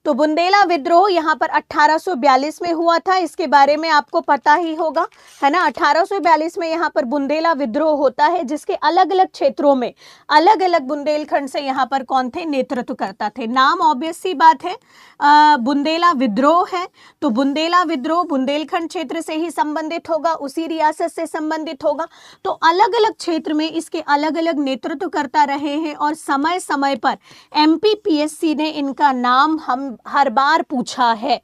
तो बुंदेला विद्रोह यहाँ पर 1842 में हुआ था, इसके बारे में आपको पता ही होगा, है ना। 1842 में यहाँ पर बुंदेला विद्रोह होता है, जिसके अलग अलग क्षेत्रों में अलग अलग बुंदेलखंड से यहाँ पर कौन थे, नेतृत्व करता थे। नाम ऑब्वियस सी बात है, बुंदेला विद्रोह है, तो बुंदेला विद्रोह बुंदेलखंड क्षेत्र से ही संबंधित होगा, उसी रियासत से संबंधित होगा। तो अलग अलग क्षेत्र में इसके अलग अलग नेतृत्व करता रहे हैं, और समय समय पर MPPSC ने इनका नाम हम हर बार पूछा है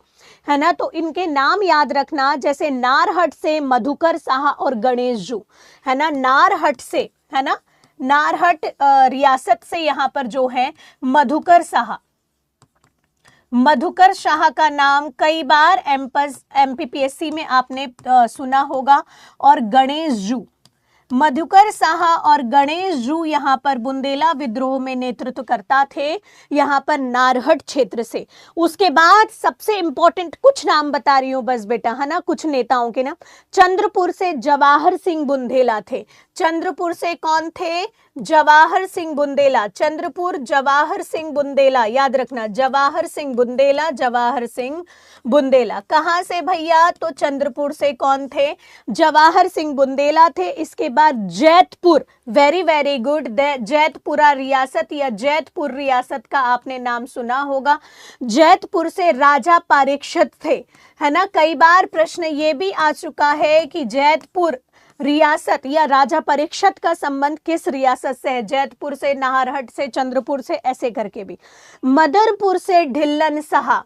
ना। तो इनके नाम याद रखना, जैसे नारहट से मधुकर साहा और गणेश जू, है ना। नारहट से, है ना, नारहट रियासत से यहाँ पर जो है मधुकर साहा, मधुकर शाह का नाम कई बार MPPSC में आपने सुना होगा। और गणेश जू, मधुकर साहा और गणेश जू यहाँ पर बुंदेला विद्रोह में नेतृत्व करता थे, यहाँ पर नारहट क्षेत्र से। उसके बाद सबसे इंपॉर्टेंट कुछ नाम बता रही हूं बस बेटा, है ना, कुछ नेताओं के नाम। चंद्रपुर से जवाहर सिंह बुंदेला थे। चंद्रपुर से कौन थे, जवाहर सिंह बुंदेला। चंद्रपुर जवाहर सिंह बुंदेला, याद रखना, जवाहर सिंह बुंदेला, जवाहर सिंह बुंदेला। कहां से भैया, तो चंद्रपुर से कौन थे, जवाहर सिंह बुंदेला थे। इसके बाद Jaitpur, very very good, Jaitpura रियासत या जैतपुर रियासत का आपने नाम सुना होगा। जैतपुर से राजा पारीक्षित थे, है ना। कई बार प्रश्न ये भी आ चुका है कि जैतपुर रियासत या राजा परीक्षित का संबंध किस रियासत से है, जैतपुर से, नाहरहट से, चंद्रपुर से, ऐसे करके भी। मदनपुर से ढिल्लन साहा,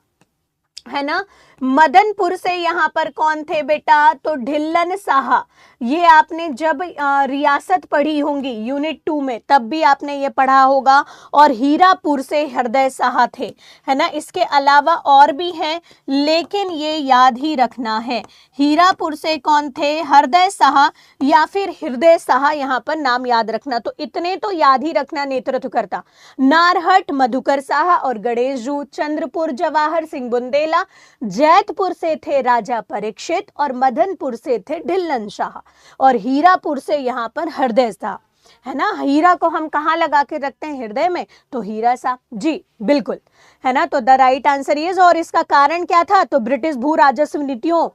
है ना। मदनपुर से यहाँ पर कौन थे बेटा, तो ढिल्लन साहा। ये आपने जब रियासत पढ़ी होंगी यूनिट 2 में, तब भी आपने ये पढ़ा होगा। और हीरापुर से हृदय साहा थे, है ना। इसके अलावा और भी हैं, लेकिन ये याद ही रखना है, हीरापुर से कौन थे, हृदय साहा या फिर हृदय साहा, यहाँ पर नाम याद रखना। तो इतने तो याद ही रखना नेतृत्व करता। नारहट मधुकर साहा और गणेश जू, चंद्रपुर जवाहर सिंह बुंदेला, जैतपुर से थे राजा परीक्षित, और मदनपुर से थे ढिल्लन शाह, और हीरापुर से यहाँ पर हृदय साह, है ना। हीरा को हम कहाँ लगा के रखते हैं, हृदय में, तो हीरा साह जी, बिल्कुल, है ना। तो द राइट आंसर इज, और इसका कारण क्या था, तो ब्रिटिश भू राजस्व नीतियों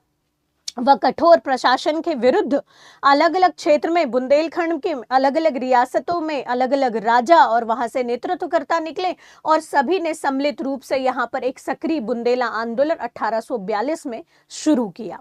व कठोर प्रशासन के विरुद्ध अलग अलग क्षेत्र में, बुंदेलखंड के अलग अलग रियासतों में अलग अलग राजा और वहां से नेतृत्वकर्ता निकले, और सभी ने सम्मिलित रूप से यहाँ पर एक सक्रिय बुंदेला आंदोलन 1842 में शुरू किया।